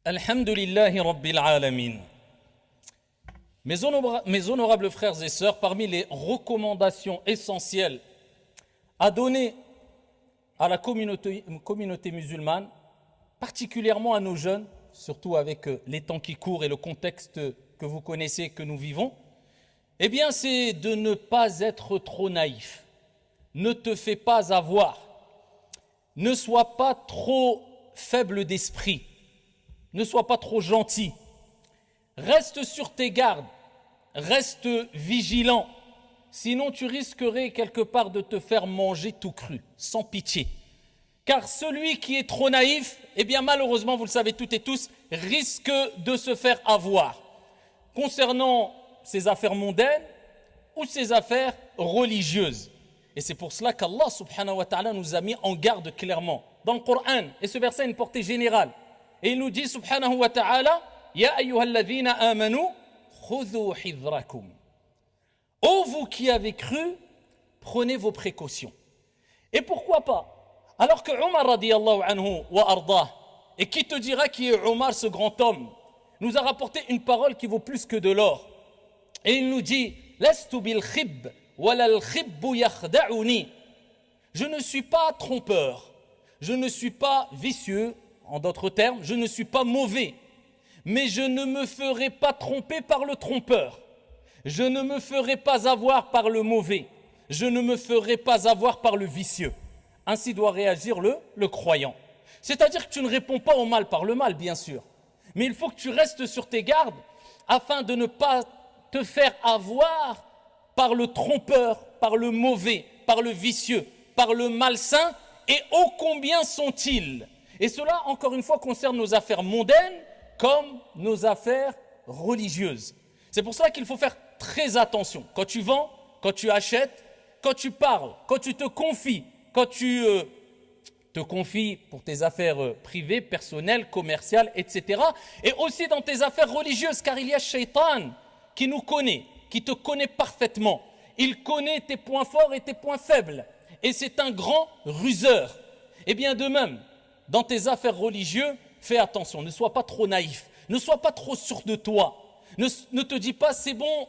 Alhamdulillahi Rabbil Alamin. Mes honorables frères et sœurs, parmi les recommandations essentielles à donner à la communauté musulmane, particulièrement à nos jeunes, surtout avec les temps qui courent et le contexte que vous connaissez, que nous vivons, eh bien c'est de ne pas être trop naïf. Ne te fais pas avoir. Ne sois pas trop faible d'esprit. Ne sois pas trop gentil. Reste sur tes gardes. Reste vigilant. Sinon tu risquerais quelque part de te faire manger tout cru, sans pitié. Car celui qui est trop naïf, eh bien malheureusement, vous le savez toutes et tous, risque de se faire avoir. Concernant ses affaires mondaines ou ses affaires religieuses. Et c'est pour cela qu'Allah subhanahu wa ta'ala nous a mis en garde clairement dans le Coran. Et ce verset a une portée générale. Et il nous dit subhanahu wa ta'ala, Ya ayyuhalladhina amanu, khudhu hidrakum. Ô vous qui avez cru, prenez vos précautions. Et pourquoi pas? Alors que Omar radiyallahu anhu wa ardah, et qui te dira qui est Omar, ce grand homme, nous a rapporté une parole qui vaut plus que de l'or. Et il nous dit, Lastu bil khib, walal khibbu yakhda'uni. Je ne suis pas trompeur, je ne suis pas vicieux, en d'autres termes, je ne suis pas mauvais, mais je ne me ferai pas tromper par le trompeur. Je ne me ferai pas avoir par le mauvais. Je ne me ferai pas avoir par le vicieux. Ainsi doit réagir le croyant. C'est-à-dire que tu ne réponds pas au mal par le mal, bien sûr. Mais il faut que tu restes sur tes gardes afin de ne pas te faire avoir par le trompeur, par le mauvais, par le vicieux, par le malsain. Et ô combien sont-ils? Et cela, encore une fois, concerne nos affaires mondaines comme nos affaires religieuses. C'est pour cela qu'il faut faire très attention. Quand tu vends, quand tu achètes, quand tu parles, quand tu te confies, quand tu te confies pour tes affaires privées, personnelles, commerciales, etc. Et aussi dans tes affaires religieuses, car il y a Shaitan qui nous connaît, qui te connaît parfaitement. Il connaît tes points forts et tes points faibles. Et c'est un grand ruseur. Et bien de même, dans tes affaires religieuses, fais attention, ne sois pas trop naïf, ne sois pas trop sûr de toi. Ne te dis pas, c'est bon,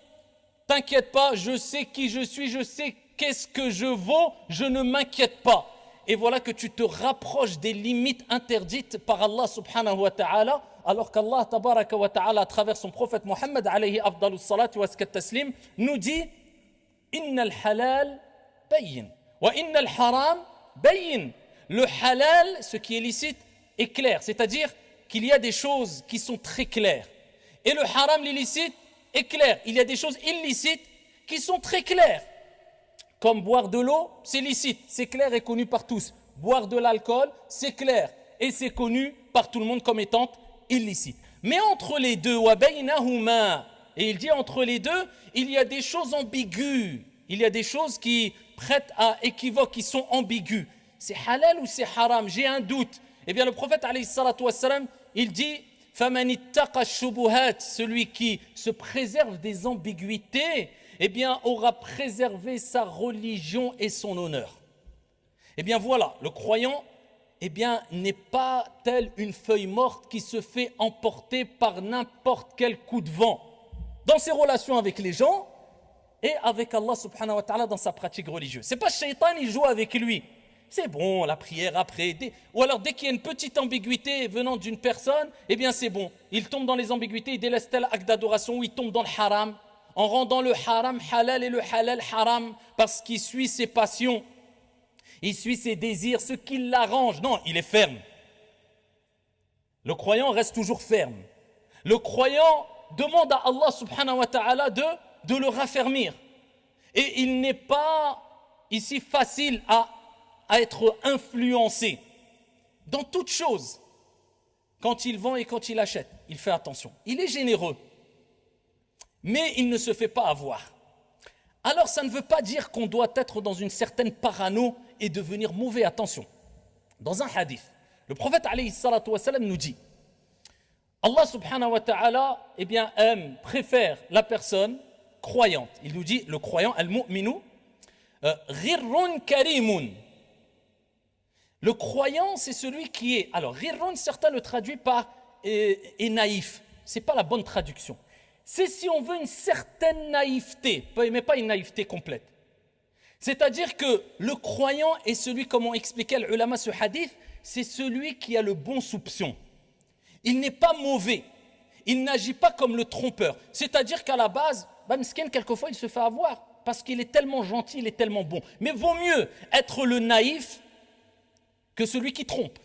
t'inquiète pas, je sais qui je suis, je sais qu'est-ce que je vaux, je ne m'inquiète pas. Et voilà que tu te rapproches des limites interdites par Allah subhanahu wa ta'ala, alors qu'Allah tabaraka wa ta'ala, à travers son prophète Mohammed alayhi afdalus salat wa askat taslim, nous dit « Innal halal bayin, wa innal haram bayin ». Le halal, ce qui est licite, est clair, c'est-à-dire qu'il y a des choses qui sont très claires. Et le haram, l'illicite, est clair. Il y a des choses illicites qui sont très claires. Comme boire de l'eau, c'est licite, c'est clair et connu par tous. Boire de l'alcool, c'est clair et c'est connu par tout le monde comme étant illicite. Mais entre les deux, et il dit entre les deux, il y a des choses ambiguës. Il y a des choses qui prêtent à équivoque, qui sont ambiguës. C'est halal ou c'est haram? J'ai un doute. Eh bien le prophète alayhi salatu wassalam, il dit فَمَنِ اتَّقَى الشُّبُهَاتِ, celui qui se préserve des ambiguïtés, eh bien aura préservé sa religion et son honneur. Eh bien voilà, le croyant, eh bien n'est pas tel une feuille morte qui se fait emporter par n'importe quel coup de vent dans ses relations avec les gens et avec Allah subhanahu wa ta'ala dans sa pratique religieuse. C'est pas Shaitan, il joue avec lui. C'est bon, la prière après. Ou alors dès qu'il y a une petite ambiguïté venant d'une personne, eh bien c'est bon. Il tombe dans les ambiguïtés, il délaisse tel acte d'adoration ou il tombe dans le haram, en rendant le haram halal et le halal haram, parce qu'il suit ses passions, il suit ses désirs, ce qui l'arrange. Non, il est ferme. Le croyant reste toujours ferme. Le croyant demande à Allah subhanahu wa ta'ala de le raffermir. Et il n'est pas ici facile à être influencé dans toute chose. Quand il vend et quand il achète, il fait attention. Il est généreux, mais il ne se fait pas avoir. Alors ça ne veut pas dire qu'on doit être dans une certaine parano et devenir mauvais. Attention. Dans un hadith, le prophète alayhi salatu wa salam nous dit, Allah subhanahu wa ta'ala, eh bien, préfère la personne croyante. Il nous dit, le croyant, al-mu'minu, ghirrun karimun. Le croyant, c'est celui qui est... Alors, ghirrun, certains le traduisent par et naïf. Ce n'est pas la bonne traduction. C'est si on veut une certaine naïveté, mais pas une naïveté complète. C'est-à-dire que le croyant est celui, comme on expliquait l'ulama ce hadith, c'est celui qui a le bon soupçon. Il n'est pas mauvais. Il n'agit pas comme le trompeur. C'est-à-dire qu'à la base, Miskin, quelquefois, il se fait avoir parce qu'il est tellement gentil, il est tellement bon. Mais vaut mieux être le naïf que celui qui trompe.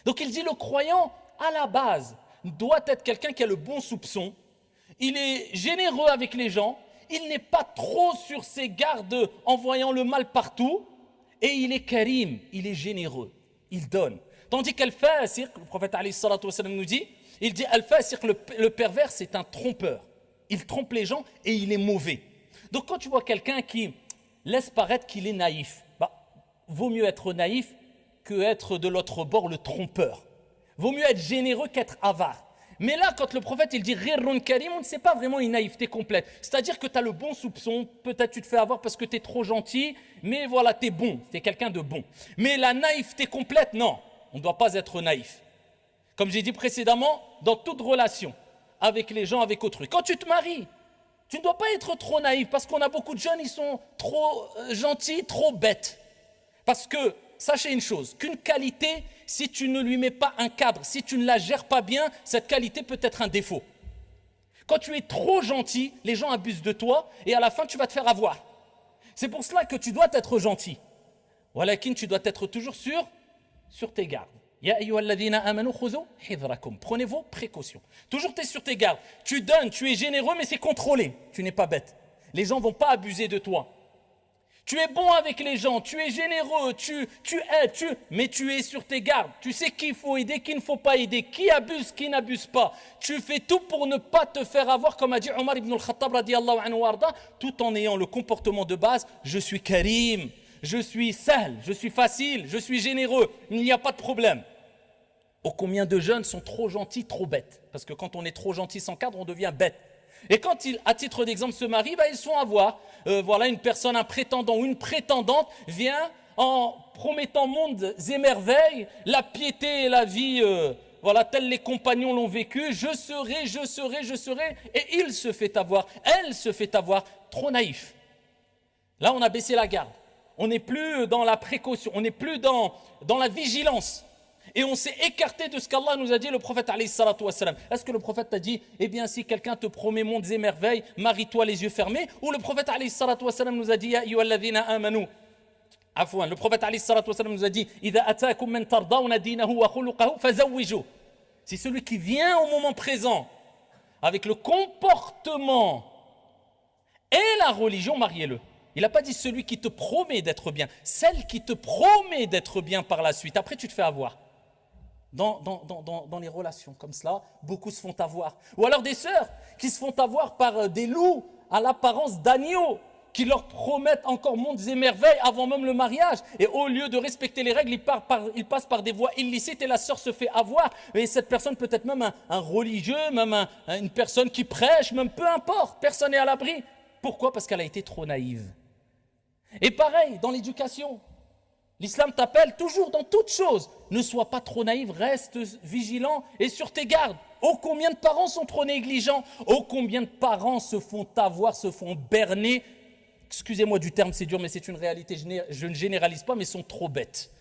Donc il dit le croyant, à la base, doit être quelqu'un qui a le bon soupçon. Il est généreux avec les gens. Il n'est pas trop sur ses gardes en voyant le mal partout. Et il est karim, il est généreux. Il donne. Tandis qu'al-fasiq, le prophète alayhi salatu wa sallam nous dit, il dit al-fasiq, le pervers, c'est un trompeur. Il trompe les gens et il est mauvais. Donc quand tu vois quelqu'un qui laisse paraître qu'il est naïf, vaut mieux être naïf qu'être de l'autre bord le trompeur. Vaut mieux être généreux qu'être avare. Mais là, quand le prophète il dit ghirrun karim, c'est pas vraiment une naïveté complète. C'est-à-dire que tu as le bon soupçon, peut-être tu te fais avoir parce que tu es trop gentil, mais voilà, tu es bon, tu es quelqu'un de bon. Mais la naïveté complète, non, on ne doit pas être naïf. Comme j'ai dit précédemment, dans toute relation, avec les gens, avec autrui. Quand tu te maries, tu ne dois pas être trop naïf parce qu'on a beaucoup de jeunes, ils sont trop gentils, trop bêtes. Parce que, sachez une chose, qu'une qualité, si tu ne lui mets pas un cadre, si tu ne la gères pas bien, cette qualité peut être un défaut. Quand tu es trop gentil, les gens abusent de toi et à la fin, tu vas te faire avoir. C'est pour cela que tu dois être gentil. Walakin, tu dois être toujours sur tes gardes. Ya ayyuhalladhina amanu khudhu hidrakum. Prenez vos précautions. Toujours tu es sur tes gardes. Tu donnes, tu es généreux, mais c'est contrôlé. Tu n'es pas bête. Les gens ne vont pas abuser de toi. Tu es bon avec les gens, tu es généreux, tu aides, mais tu es sur tes gardes. Tu sais qui il faut aider, qui il ne faut pas aider, qui abuse, qui n'abuse pas. Tu fais tout pour ne pas te faire avoir, comme a dit Omar ibn al-Khattab, radiyallahu anhu warda, tout en ayant le comportement de base, je suis karim, je suis sahl, je suis facile, je suis généreux, il n'y a pas de problème. Oh, combien de jeunes sont trop gentils, trop bêtes. Parce que quand on est trop gentil sans cadre, on devient bête. Et quand ils, à titre d'exemple, se marient, ils se font avoir. Voilà, une personne, un prétendant ou une prétendante vient en promettant mondes et merveilles, la piété et la vie, voilà, tels les compagnons l'ont vécu, je serai, et il se fait avoir, elle se fait avoir, trop naïf. Là, on a baissé la garde. On n'est plus dans la précaution, on n'est plus dans la vigilance. Et on s'est écarté de ce qu'Allah nous a dit, le prophète alayhi salatu wassalam. Est-ce que le prophète t'a dit, eh bien si quelqu'un te promet mondes et merveilles, marie-toi les yeux fermés? Ou le prophète alayhi salatu wassalam nous a dit, ya ayyuhalladhina amanu. Afwan, le prophète alayhi salatu wassalam nous a dit, idha ataakum man tardawna dinahu wa khuluqahu fazawwiju. C'est celui qui vient au moment présent, avec le comportement et la religion, mariez-le. Il n'a pas dit celui qui te promet d'être bien, celle qui te promet d'être bien par la suite. Après, tu te fais avoir. Dans les relations comme cela, beaucoup se font avoir. Ou alors des sœurs qui se font avoir par des loups à l'apparence d'agneaux qui leur promettent encore mondes et merveilles avant même le mariage. Et au lieu de respecter les règles, ils passent par des voies illicites et la sœur se fait avoir. Et cette personne peut être même un religieux, même une personne qui prêche, même peu importe, personne n'est à l'abri. Pourquoi? Parce qu'elle a été trop naïve. Et pareil, dans l'éducation. L'islam t'appelle toujours dans toute chose. Ne sois pas trop naïf, reste vigilant et sur tes gardes. Oh, combien de parents sont trop négligents. Oh, combien de parents se font avoir, se font berner. Excusez-moi du terme, c'est dur, mais c'est une réalité. Je ne généralise pas, mais ils sont trop bêtes.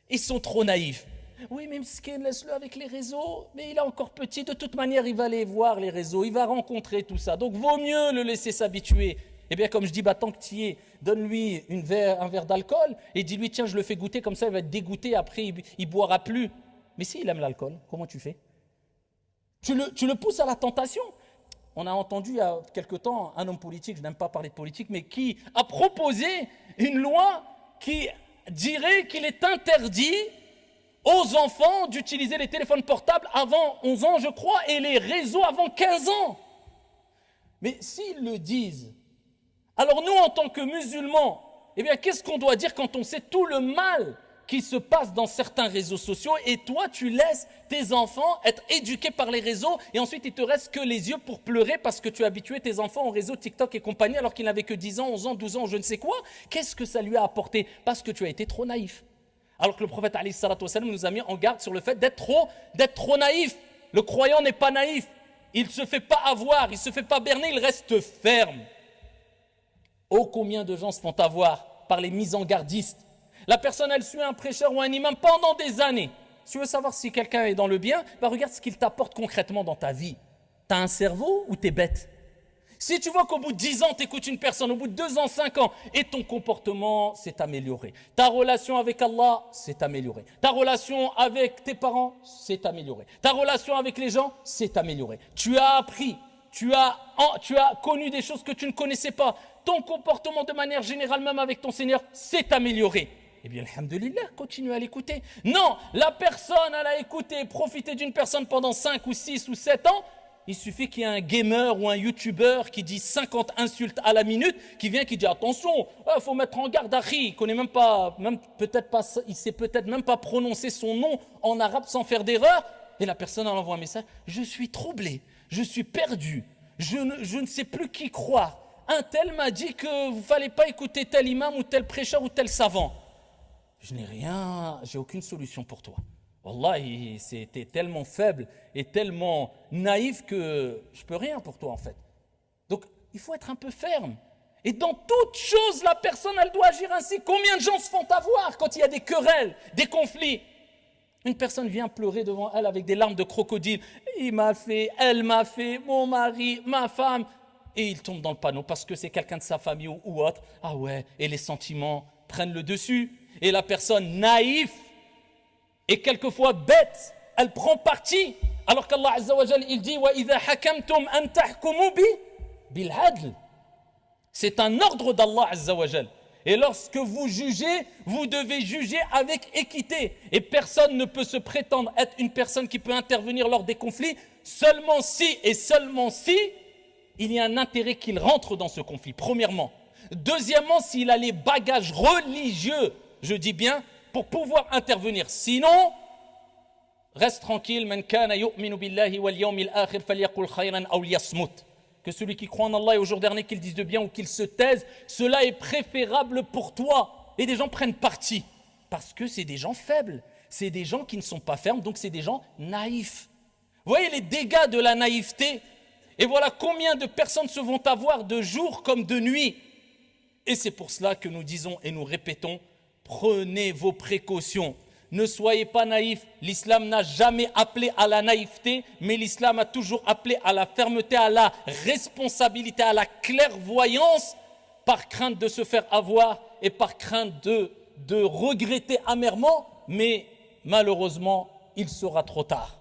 Ils sont trop naïfs. Oui, mais Mskin, laisse-le avec les réseaux. Mais il est encore petit. De toute manière, il va aller voir les réseaux. Il va rencontrer tout ça. Donc, vaut mieux le laisser s'habituer. Eh bien, comme je dis, tant que tu y es, donne-lui un verre d'alcool et dis-lui, tiens, je le fais goûter, comme ça, il va être dégoûté, après, il ne boira plus. Mais s'il aime l'alcool, comment tu fais? Tu le pousses à la tentation. On a entendu il y a quelque temps un homme politique, je n'aime pas parler de politique, mais qui a proposé une loi qui dirait qu'il est interdit aux enfants d'utiliser les téléphones portables avant 11 ans, je crois, et les réseaux avant 15 ans. Mais s'ils le disent, alors nous, en tant que musulmans, eh bien, qu'est-ce qu'on doit dire quand on sait tout le mal qui se passe dans certains réseaux sociaux et toi, tu laisses tes enfants être éduqués par les réseaux et ensuite, il te reste que les yeux pour pleurer parce que tu as habitué tes enfants au réseau TikTok et compagnie alors qu'ils n'avaient que 10 ans, 11 ans, 12 ans, je ne sais quoi. Qu'est-ce que ça lui a apporté? Parce que tu as été trop naïf. Alors que le prophète alayhi salatu wassalam nous a mis en garde sur le fait d'être trop naïf. Le croyant n'est pas naïf. Il ne se fait pas avoir, il ne se fait pas berner, il reste ferme. Oh, combien de gens se font avoir par les mises en gardistes. La personne, elle suit un prêcheur ou un imam pendant des années. Si tu veux savoir si quelqu'un est dans le bien, regarde ce qu'il t'apporte concrètement dans ta vie. T'as un cerveau ou t'es bête? Si tu vois qu'au bout de 10 ans, tu écoutes une personne, au bout de 2 ans, 5 ans, et ton comportement s'est amélioré. Ta relation avec Allah s'est améliorée. Ta relation avec tes parents s'est améliorée. Ta relation avec les gens s'est améliorée. Tu as appris, tu as connu des choses que tu ne connaissais pas. Ton comportement de manière générale, même avec ton Seigneur, s'est amélioré. Eh bien, alhamdoulilah, continue à l'écouter. Non, la personne, elle a écouté, profité d'une personne pendant 5 ou 6 ou 7 ans. Il suffit qu'il y ait un gamer ou un youtubeur qui dit 50 insultes à la minute, qui vient, qui dit attention, il faut mettre en garde Akhi, il connaît même pas, il sait peut-être même pas prononcer son nom en arabe sans faire d'erreur. Et la personne elle envoie un message, je suis troublé, je suis perdu, je ne sais plus qui croire. Un tel m'a dit que vous ne fallait pas écouter tel imam ou tel prêcheur ou tel savant. Je n'ai rien, j'ai aucune solution pour toi. Wallahi, c'était tellement faible et tellement naïf que je peux rien pour toi en fait. Donc, il faut être un peu ferme. Et dans toute chose, la personne, elle doit agir ainsi. Combien de gens se font avoir quand il y a des querelles, des conflits? Une personne vient pleurer devant elle avec des larmes de crocodile. Il m'a fait, elle m'a fait, mon mari, ma femme. Et il tombe dans le panneau parce que c'est quelqu'un de sa famille ou autre. Ah ouais, et les sentiments prennent le dessus. Et la personne naïve et quelquefois bête, elle prend parti. Alors qu'Allah Azza wa Jal, il dit وَإِذَا حَكَمْتُمْ أَن تَحْكُمُوا بِالْعَدْلِ. C'est un ordre d'Allah Azza wa Jal. Et lorsque vous jugez, vous devez juger avec équité. Et personne ne peut se prétendre être une personne qui peut intervenir lors des conflits seulement si il y a un intérêt qu'il rentre dans ce conflit, premièrement. Deuxièmement, s'il a les bagages religieux, je dis bien, pour pouvoir intervenir. Sinon, reste tranquille. Man kana yu'minu billahi wal yawmil akhir falyaqul khayran aw liyasmut. Que celui qui croit en Allah et au jour dernier, qu'il dise de bien ou qu'il se taise, cela est préférable pour toi. Et des gens prennent parti parce que c'est des gens faibles, c'est des gens qui ne sont pas fermes, donc c'est des gens naïfs. Vous voyez les dégâts de la naïveté? Et voilà combien de personnes se vont avoir de jour comme de nuit. Et c'est pour cela que nous disons et nous répétons, prenez vos précautions. Ne soyez pas naïfs. L'islam n'a jamais appelé à la naïveté, mais l'islam a toujours appelé à la fermeté, à la responsabilité, à la clairvoyance, par crainte de se faire avoir et par crainte de regretter amèrement, mais malheureusement, il sera trop tard.